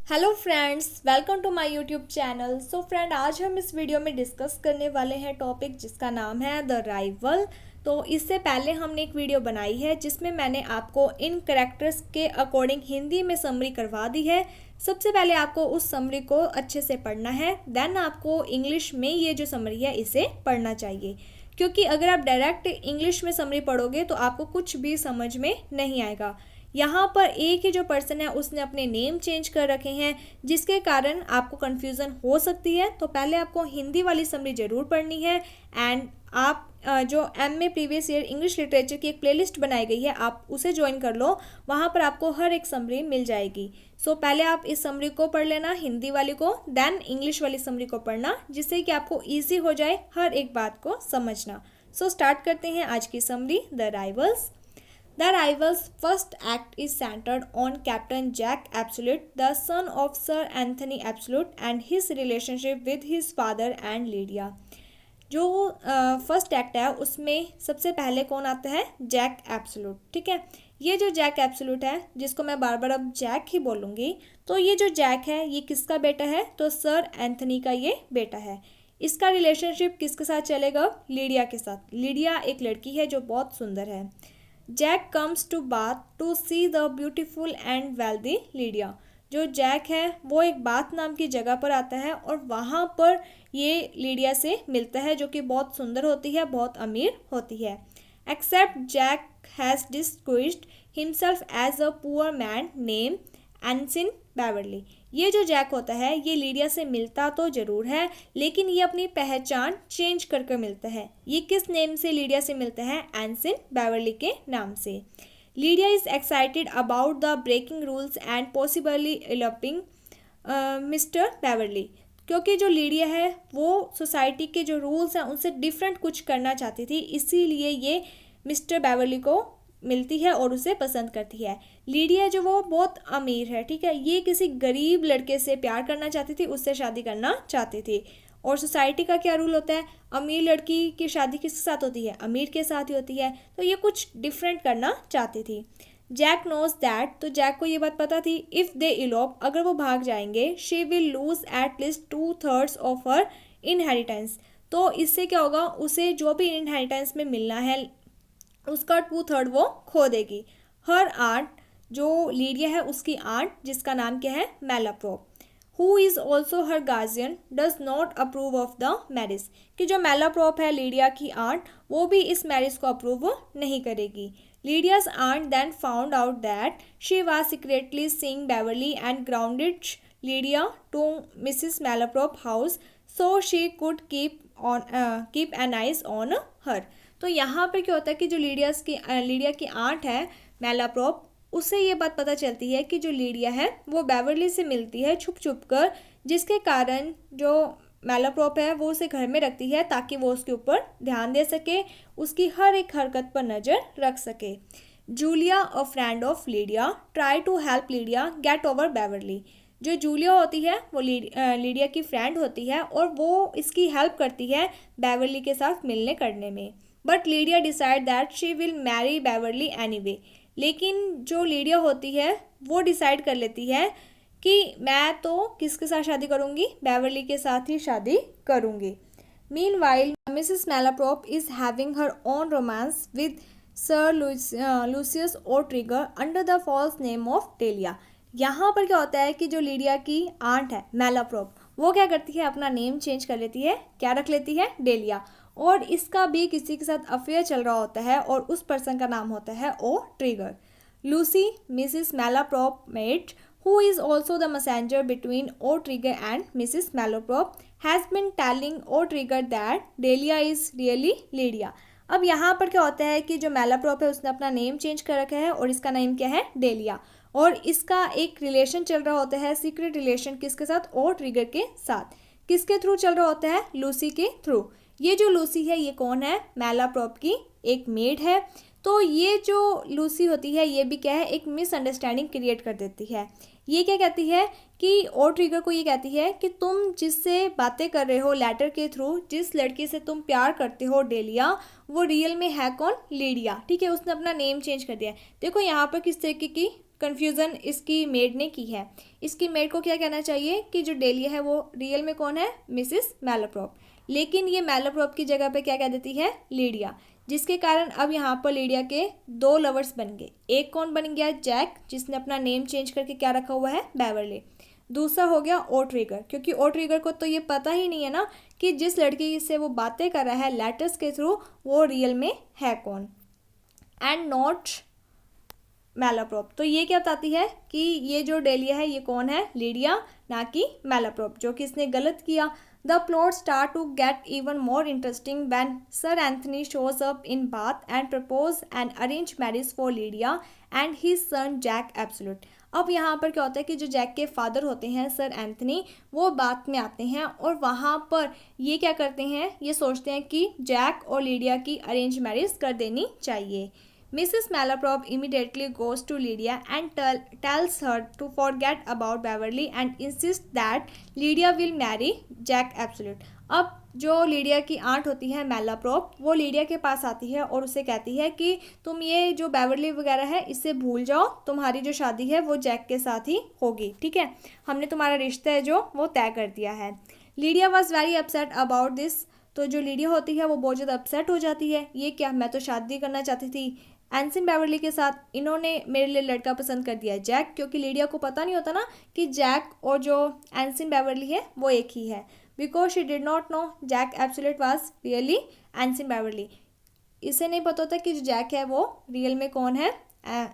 Hello friends, welcome to my YouTube channel. So friend, आज हम इस वीडियो में डिस्कस करने वाले हैं टॉपिक जिसका नाम है द राइवल। तो इससे पहले हमने एक वीडियो बनाई है जिसमें मैंने आपको इन कैरेक्टर्स के अकॉर्डिंग हिंदी में समरी करवा दी है। सबसे पहले आपको उस समरी को अच्छे से पढ़ना है, देन आपको इंग्लिश में ये जो समरी है इसे पढ़ना चाहिए, क्योंकि अगर आप डायरेक्ट इंग्लिश में समरी पढ़ोगे तो आपको कुछ भी समझ में नहीं आएगा। यहाँ पर एक ही जो पर्सन है उसने अपने नेम चेंज कर रखे हैं, जिसके कारण आपको कन्फ्यूज़न हो सकती है। तो पहले आपको हिंदी वाली समरी ज़रूर पढ़नी है। एंड आप जो MA previous year English literature की एक प्लेलिस्ट बनाई गई है, आप उसे ज्वाइन कर लो, वहाँ पर आपको हर एक समरी मिल जाएगी। सो पहले आप इस समरी को पढ़ लेना, हिंदी वाली को, देन इंग्लिश वाली समरी को पढ़ना, जिससे कि आपको ईजी हो जाए हर एक बात को समझना। सो स्टार्ट करते हैं आज की summary, the rivals. The Rivals' first act is centered on Captain Jack Absolute, the son of Sir Anthony Absolute, and his relationship with his father and Lydia. जो फर्स्ट एक्ट है उसमें सबसे पहले कौन आता है? Jack Absolute. ठीक है, ये जो जैक एब्सोल्यूट है, जिसको मैं बार बार अब जैक ही बोलूँगी, तो ये जो जैक है ये किसका बेटा है? तो सर एंथनी का ये बेटा है। इसका रिलेशनशिप किसके साथ चलेगा? लीडिया के साथ। लीडिया एक लड़की है जो बहुत सुंदर है। Jack comes to Bath to see the beautiful and wealthy Lydia. जो जैक है वो एक बाथ नाम की जगह पर आता है और वहाँ पर ये लीडिया से मिलता है, जो कि बहुत सुंदर होती है, बहुत अमीर होती है। Except Jack has disguised himself as a poor man name Ensign Beverley. ये जो जैक होता है ये लीडिया से मिलता तो ज़रूर है, लेकिन ये अपनी पहचान चेंज करके मिलता है। ये किस नेम से लीडिया से मिलता है? एनसिन बेवर्ली के नाम से। Lydia is excited about the breaking rules and possibly eloping mister Beverley, क्योंकि जो लीडिया है वो सोसाइटी के जो रूल्स हैं उनसे डिफरेंट कुछ करना चाहती थी, इसीलिए ये मिस्टर बेवर्ली को मिलती है और उसे पसंद करती है। लीडिया जो वो बहुत अमीर है, ठीक है, ये किसी गरीब लड़के से प्यार करना चाहती थी, उससे शादी करना चाहती थी। और सोसाइटी का क्या रूल होता है? अमीर लड़की की शादी किसके साथ होती है? अमीर के साथ ही होती है। तो ये कुछ डिफरेंट करना चाहती थी। जैक नोज दैट, तो जैक को ये बात पता थी, इफ़ दे इलोप, अगर वो भाग जाएंगे, she will lose at least 2/3 of her inheritance. तो इससे क्या होगा? उसे जो भी इनहेरिटेंस में मिलना है उसका 2/3 वो खो देगी। हर आंट, जो लीडिया है उसकी आंट, जिसका नाम क्या है? Malaprop, who is also her guardian, does not approve of the marriage, कि जो मेलाप्रोप है लीडिया की आंट, वो भी इस मैरिज को अप्रूव नहीं करेगी। Lydia's aunt then found out that she was secretly seeing Beverley and grounded Lydia to Mrs Malaprop house so she could keep an eyes on her. तो यहाँ पर क्या होता है कि जो लीडिया की आंट है मेलाप्रोप, उससे ये बात पता चलती है कि जो लीडिया है वो बेवर्ली से मिलती है छुप छुप कर, जिसके कारण जो मेलाप्रोप है वो उसे घर में रखती है ताकि वो उसके ऊपर ध्यान दे सके, उसकी हर एक हरकत पर नज़र रख सके। Julia, a friend of Lydia, try to help Lydia get over Beverley. जो जूलिया होती है वो लीडिया की फ्रेंड होती है और वो इसकी हेल्प करती है बेवर्ली के साथ मिलने करने में। But Lydia decide that she will marry Beverly anyway, लेकिन जो लीडिया होती है वो डिसाइड कर लेती है कि मैं तो किसके साथ शादी करूँगी? बेवर्ली के साथ ही शादी करूँगी। Meanwhile Mrs Malaprop is having her own romance with Sir Lucius और Trigger under the false name of Delia. यहाँ पर क्या होता है कि जो लीडिया की आंट है मेलाप्रोप, वो क्या करती है? अपना नेम चेंज कर लेती है। क्या रख लेती है? डेलिया। और इसका भी किसी के साथ अफेयर चल रहा होता है और उस पर्सन का नाम होता है O'Trigger. Lucy, Mrs Malaprop met, who is also the messenger between O Trigger and Mrs. Malaprop, has been telling O Trigger that Delia is really Lydia. अब यहाँ पर क्या होता है कि जो मेलाप्रोप है उसने अपना नेम चेंज कर रखा है और इसका नेम क्या है? डेलिया। और इसका एक रिलेशन चल रहा होता है, सीक्रेट रिलेशन, किसके साथ? ओ ट्रिगर के साथ। किसके थ्रू चल रहा होता है? लूसी के थ्रू। ये जो लूसी है ये कौन है? मेलाप्रोप की एक मेड है। तो ये जो लूसी होती है ये भी क्या है? एक मिसअंडरस्टैंडिंग क्रिएट कर देती है। ये क्या कहती है कि ओ ट्रिगर को ये कहती है कि तुम जिससे बातें कर रहे हो लेटर के थ्रू, जिस लड़की से तुम प्यार करते हो डेलिया, वो रियल में है कौन? लीडिया। ठीक है, उसने अपना नेम चेंज कर दिया है। देखो यहाँ पर किस तरीके की कन्फ्यूज़न इसकी मेड ने की है। इसकी मेड को क्या कहना चाहिए कि जो डेलिया है वो रियल में कौन है, मिसिस मैलाप्रॉप, लेकिन ये मैलाप्रॉप की जगह पे क्या कह देती है, लीडिया, जिसके कारण अब यहाँ पर लीडिया के दो लवर्स बन गए। एक कौन बन गया, जैक, जिसने अपना नेम चेंज करके क्या रखा हुआ है, बेवरली। दूसरा हो गया ओ ट्रिगर, क्योंकि ओ ट्रिगर को तो ये पता ही नहीं है ना कि जिस लड़की से वो बातें कर रहा है लेटर्स के थ्रू वो रियल में है कौन, एंड नॉट मैलाप्रॉप। तो ये क्या बताती है कि ये जो डेलिया है ये कौन है, लीडिया, ना कि मैलाप्रॉप, जो कि इसने गलत किया। The plot start to get even more interesting when Sir Anthony shows up in Bath and propose and arrange marriage for Lydia and his son Jack Absolute. अब यहाँ पर क्या होता है कि जो जैक के फादर होते हैं सर एंथनी, वो बात में आते हैं और वहाँ पर ये क्या करते हैं, ये सोचते हैं कि जैक और लीडिया की अरेंज मैरिज कर देनी चाहिए। Mrs. Malaprop immediately goes to Lydia and tells her to forget about Beverly and insists that Lydia will marry Jack Absolute। अब जो लीडिया की आंट होती है मैलाप्रॉप, वो लीडिया के पास आती है और उसे कहती है कि तुम ये जो बेवरली वगैरह है इससे भूल जाओ, तुम्हारी जो शादी है वो जैक के साथ ही होगी, ठीक है, हमने तुम्हारा रिश्ता है जो वो तय कर दिया है। Lydia was very upset about this. तो जो लीडिया होती है वो बहुत ज़्यादा अपसेट हो जाती है, ये क्या, मैं तो शादी करना चाहती थी एंसिन बेवरली के साथ, इन्होंने मेरे लिए लड़का पसंद कर दिया जैक, क्योंकि लीडिया को पता नहीं होता ना कि जैक और जो एंसिन बेवरली है वो एक ही है, because she did not know Jack Absolute was really Ensign Beverley. इसे नहीं पता होता कि जो जैक है वो रियल में कौन है,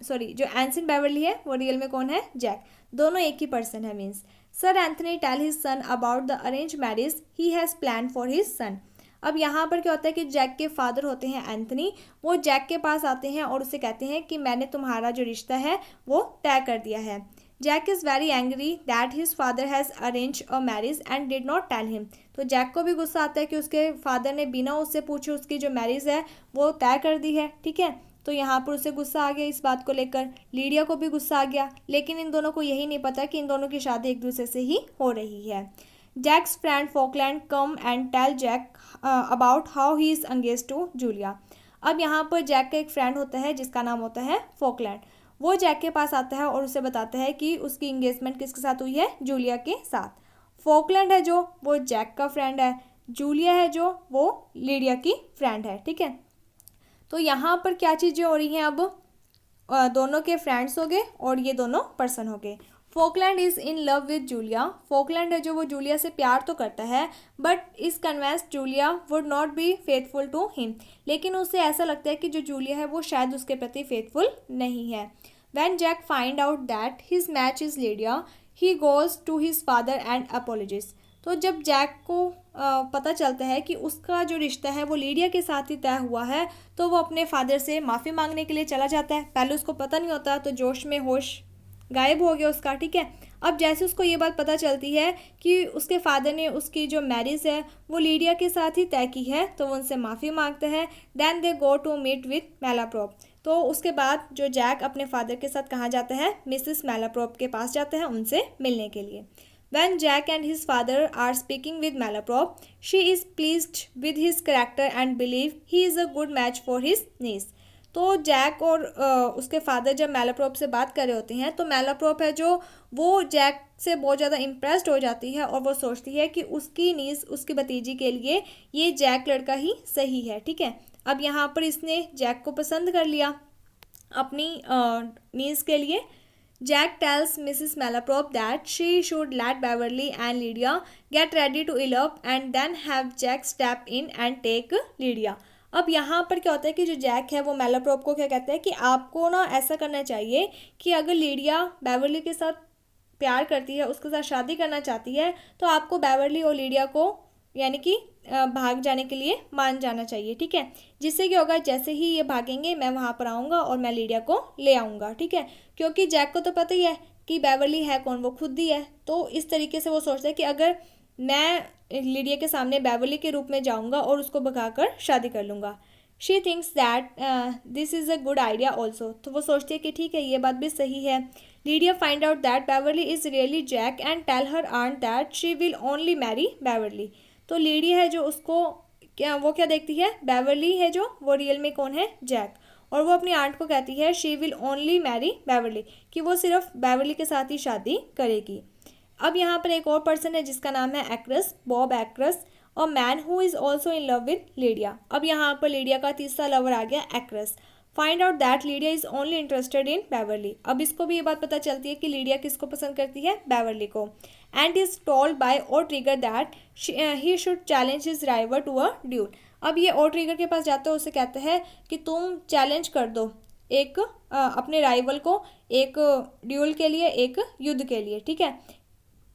सॉरी जो एंसिन बेवरली है वो रियल में कौन है, जैक, दोनों एक ही पर्सन है। Means Sir Anthony tell his son about the arrange marriage he has plan for his son. अब यहाँ पर क्या होता है कि जैक के फादर होते हैं एंथनी, वो जैक के पास आते हैं और उसे कहते हैं कि मैंने तुम्हारा जो रिश्ता है वो तय कर दिया है। Jack is very angry that his father has arrange a marriage and did not tell him. तो जैक को भी गुस्सा आता है कि उसके फादर ने बिना उससे पूछे उसकी जो मैरिज है वो तय कर दी है, ठीक है, तो यहाँ पर उसे गुस्सा आ गया इस बात को लेकर। लीडिया को भी गुस्सा आ गया, लेकिन इन दोनों को यही नहीं पता कि इन दोनों की शादी एक दूसरे से ही हो रही है। Jack's friend Faulkland come and tell Jack about how he is engaged to Julia. अब यहाँ पर जैक का एक फ्रेंड होता है जिसका नाम होता है फोकलैंड, वो जैक के पास आता है और उसे बताता है कि उसकी इंगेजमेंट किसके साथ हुई है, जूलिया के साथ। फोकलैंड है जो वो जैक का फ्रेंड है, जूलिया है जो वो लीडिया की फ्रेंड है, ठीक है। तो यहाँ पर क्या चीज़ें हो रही हैं, अब दोनों के फ्रेंड्स हो गए और ये दोनों पर्सन हो गए। Faulkland is in love with Julia, Faulkland है जो वो जूलिया से प्यार तो करता है but is convinced Julia would not be faithful to him, लेकिन उसे ऐसा लगता है कि जो जूलिया है वो शायद उसके प्रति फेथफुल नहीं है। When Jack find out that his match is Lydia he goes to his father and apologises. तो जब जैक को पता चलता है कि उसका जो रिश्ता है वो लीडिया के साथ ही तय हुआ है, तो वो अपने फादर से माफ़ी मांगने के लिए चला जाता है। पहले उसको पता नहीं होता, तो जोश में होश गायब हो गया उसका, ठीक है। अब जैसे उसको ये बात पता चलती है कि उसके फादर ने उसकी जो मैरिज है वो लीडिया के साथ ही तय की है, तो वो उनसे माफ़ी मांगता है। Then they go to meet with Malaprop. तो उसके बाद जो जैक अपने फादर के साथ कहाँ जाता है, मिसेस मैलाप्रॉप के पास जाता है उनसे मिलने के लिए। When Jack and his father are speaking with Malaprop, she is pleased with his character and believe he is a good match for his niece। तो जैक और उसके फादर जब मैलाप्रॉप से बात कर रहे होते हैं तो मैलाप्रॉप है जो वो जैक से बहुत ज़्यादा इम्प्रेस्ड हो जाती है और वो सोचती है कि उसकी नीस, उसकी भतीजी के लिए ये जैक लड़का ही सही है, ठीक है। अब यहाँ पर इसने जैक को पसंद कर लिया अपनी नीस के लिए। Jack tells Mrs. Malaprop that she should let Beverly and Lydia get ready to elope and then have Jack step in and take Lydia। अब यहाँ पर क्या होता है कि जो जैक है वो मैलाप्रॉप को क्या कहता है कि आपको ना ऐसा करना चाहिए कि अगर लीडिया बेवरली के साथ प्यार करती है, उसके साथ शादी करना चाहती है, तो आपको बेवरली और लीडिया को यानी कि भाग जाने के लिए मान जाना चाहिए, ठीक है। जिससे क्या होगा, जैसे ही ये भागेंगे मैं वहाँ पर आऊँगा और मैं लीडिया को ले आऊँगा, ठीक है। क्योंकि जैक को तो पता ही है कि बेवरली है कौन, वो खुद ही है। तो इस तरीके से वो सोचता है कि अगर मैं लीडिया के सामने बेवरली के रूप में जाऊँगा और उसको भगाकर शादी कर लूँगा। She thinks that this is a good idea also. तो वो सोचती है कि ठीक है, ये बात भी सही है। Lydia find out that Beverley is really Jack and tell her aunt that she will only marry Beverley. तो लीडिया है जो उसको क्या, वो क्या देखती है, बेवरली है जो वो रियल में कौन है, जैक, और वो अपनी आंट को कहती है she will only marry Beverley, कि वो सिर्फ बेवरली के साथ ही शादी करेगी। अब यहाँ पर एक और पर्सन है जिसका नाम है actress, Bob actress, a man who is also in love with Lydia. अब यहाँ पर लीडिया का तीसरा लवर आ गया actress. Find out that Lydia is only interested in Beverly. अब इसको भी ये बात पता चलती है कि लीडिया किसको पसंद करती है, बेवरली को। And is told by O'Trigger that he should challenge his rival to a duel. अब ये ओ ट्रिगर के पास जाते हो, उसे कहते हैं कि तुम चैलेंज कर दो एक अपने राइवल को एक ड्यूल के लिए, एक युद्ध के लिए, ठीक है।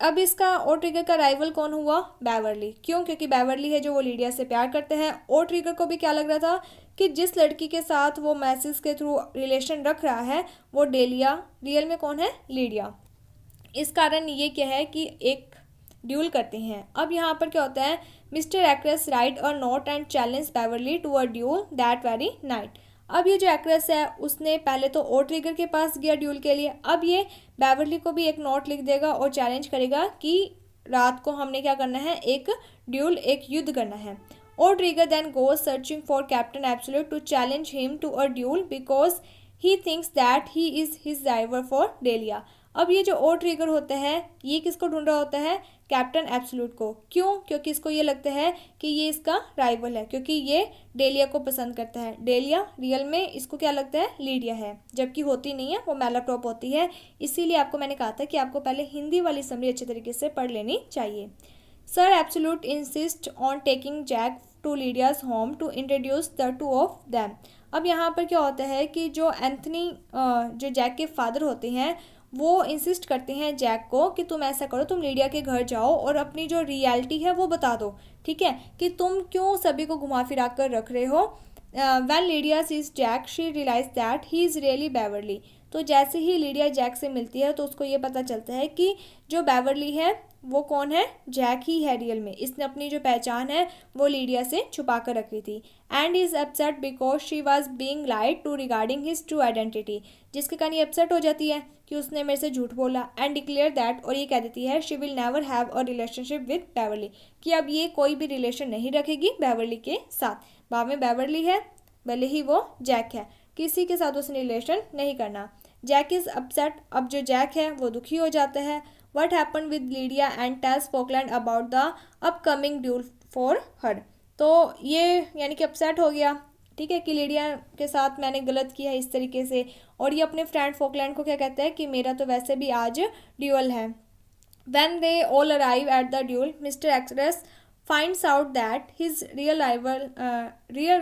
अब इसका ओ ट्रिगर का राइवल कौन हुआ, बेवरली। क्यों? क्योंकि बेवरली है जो वो लीडिया से प्यार करते हैं। ओ ट्रिगर को भी क्या लग रहा था कि जिस लड़की के साथ वो मैसेज के थ्रू रिलेशन रख रहा है वो डेलिया रियल में कौन है, लीडिया। इस कारण ये क्या है कि एक ड्यूल करते हैं। अब यहाँ पर क्या होता है, Mister Acres write a note and challenge Beverley to a duel that very night. अब ये जो एक्ट्रेस है उसने पहले तो ओ ट्रिगर के पास गया ड्यूल के लिए, अब ये बेवरली को भी एक नोट लिख देगा और चैलेंज करेगा कि रात को हमने क्या करना है, एक ड्यूल, एक युद्ध करना है। O'Trigger then goes searching for Captain Absolute to challenge him to a duel because he thinks that he is his rival for Delia. अब ये जो ओ ट्रिगर होता है ये किसको ढूंढ रहा होता है, कैप्टन एब्सोल्यूट को। क्यों? क्योंकि इसको ये लगता है कि ये इसका राइवल है, क्योंकि ये डेलिया को पसंद करता है। डेलिया रियल में इसको क्या लगता है, लीडिया है, जबकि होती नहीं है, वो मैलाप्रॉप होती है। इसीलिए आपको मैंने कहा था कि आपको पहले हिंदी वाली समरी अच्छे तरीके से पढ़ लेनी चाहिए। Sir Absolute insist on taking Jack to Lydia's home to introduce the two of them. अब यहाँ पर क्या होता है कि जो एंथनी जो जैक के फादर होते हैं वो इंसिस्ट करते हैं जैक को कि तुम ऐसा करो, तुम लीडिया के घर जाओ और अपनी जो रियलिटी है वो बता दो, ठीक है, कि तुम क्यों सभी को घुमा फिरा कर रख रहे हो। When Lydia sees Jack she realise that he is really Beverley. तो जैसे ही लीडिया जैक से मिलती है तो उसको ये पता चलता है कि जो बेवरली है वो कौन है, जैक ही है रियल में। इसने अपनी जो पहचान है वो लीडिया से छुपा कर रखी थी। And is upset because she was being lied to regarding his true identity, जिसके कारण ये अपसेट हो जाती है कि उसने मेरे से झूठ बोला। एंड डिक्लेयर दैट, और ये कह देती है she will never have a relationship with Beverly, कि अब ये कोई भी रिलेशन नहीं रखेगी बेवरली के साथ। बाद में बेवरली है, भले ही वो जैक है, किसी के साथ उसने रिलेशन नहीं करना। Jack is upset. अब जो जैक है वो दुखी हो जाता है। What happened with Lydia and tells Falkland about the upcoming duel for her। तो ये यानी कि अपसेट हो गया, ठीक है, कि लीडिया के साथ मैंने गलत किया है इस तरीके से। और ये अपने फ्रेंड फोकलैंड को क्या कहता है कि मेरा तो वैसे भी आज ड्यूअल है। When they all arrive at the duel, Mr. Express finds out that his real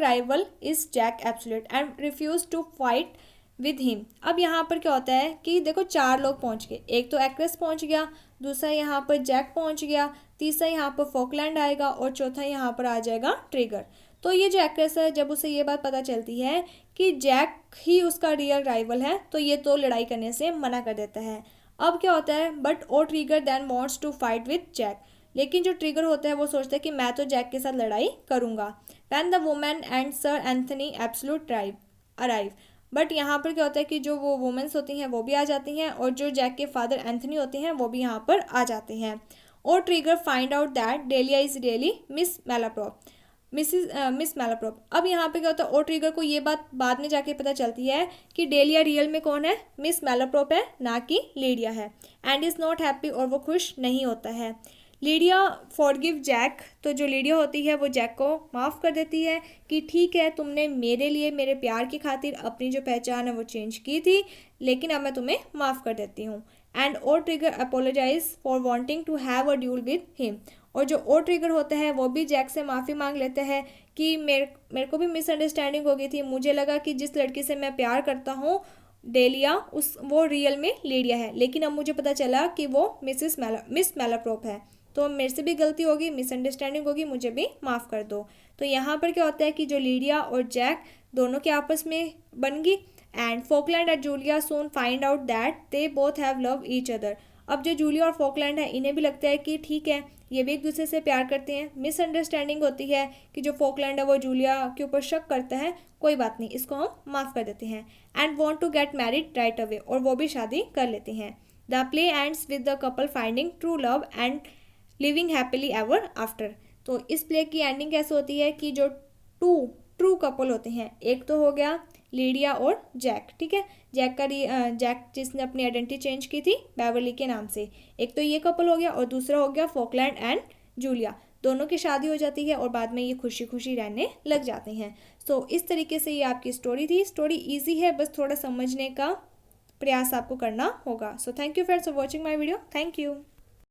rival is Jack Absolute and refuse to fight with him. अब यहाँ पर क्या होता है कि देखो 4 लोग पहुँच गए, एक तो एक्ट्रेस पहुँच गया, दूसरा यहाँ पर जैक पहुँच गया, तीसरा यहाँ पर फोकलैंड आएगा और चौथा यहाँ पर आ जाएगा ट्रिगर। तो ये जो एक्ट्रेस है जब उसे ये बात पता चलती है कि जैक ही उसका रियल राइवल है तो ये तो लड़ाई करने से मना कर देता है। अब क्या होता है, but O'Trigger then wants to fight with Jack, लेकिन जो ट्रिगर होता है वो सोचता है कि मैं तो जैक के साथ लड़ाई करूँगा। When the women and sir Anthony absolute arrive. But यहाँ पर क्या होता है कि जो वो वुमेंस होती हैं वो भी आ जाती हैं और जो जैक के फादर एंथनी होते हैं वो भी यहाँ पर आ जाते हैं। और Trigger find out that Delia is really Miss Malaprop. अब यहाँ पे क्या होता है, ओ ट्रिगर को ये बात बाद में जाके पता चलती है कि डेलिया रियल में कौन है, मिस मैलाप्रॉप है, ना कि लीडिया है। एंड इज़ नॉट हैप्पी, और वो खुश नहीं होता है। लीडिया फॉरगिव जैक, तो जो लीडिया होती है वो जैक को माफ़ कर देती है कि ठीक है तुमने मेरे लिए मेरे प्यार की खातिर अपनी जो पहचान है वो चेंज की थी, लेकिन अब मैं तुम्हें माफ़ कर देती हूँ। And O'Trigger apologize for wanting to have a duel with him. और जो ओ ट्रिगर होता है वो भी जैक से माफ़ी मांग लेता है कि मेरे को भी मिसअंडरस्टैंडिंग हो गई थी, मुझे लगा कि जिस लड़की से मैं प्यार करता हूँ डेलिया वो रियल में लीडिया है, लेकिन अब मुझे पता चला कि वो मिस मैलाप्रॉप है, तो मेरे से भी गलती होगी, मिसअंडरस्टैंडिंग होगी, मुझे भी माफ़ कर दो। तो यहाँ पर क्या होता है कि जो लीडिया और जैक दोनों के आपस में बन गई। And Faulkland and Julia soon find out that they both have love each other. अब जो जूलिया और फोकलैंड है इन्हें भी लगता है कि ठीक है ये भी एक दूसरे से प्यार करते हैं। मिसअंडरस्टैंडिंग होती है कि जो फोकलैंड है वो जूलिया के ऊपर शक करता है, कोई बात नहीं, इसको हम माफ़ कर देते हैं। And want to get married right away, और वो भी शादी कर लेते हैं। The play ends with the couple finding true love and living happily ever after. तो इस प्ले की एंडिंग कैसे होती है कि जो ट्रू कपल होते हैं, एक तो हो गया लीडिया और जैक, ठीक है। जैक जिसने अपनी आइडेंटिटी चेंज की थी बेवर्ली के नाम से। एक तो ये कपल हो गया और दूसरा हो गया फॉकलैंड एंड जूलिया। दोनों की शादी हो जाती है और बाद में ये खुशी खुशी रहने लग जाते हैं। सो इस तरीके से ये आपकी स्टोरी थी। स्टोरी ईजी है, बस थोड़ा समझने का प्रयास आपको करना होगा। So thank you friends for watching my video. Thank you.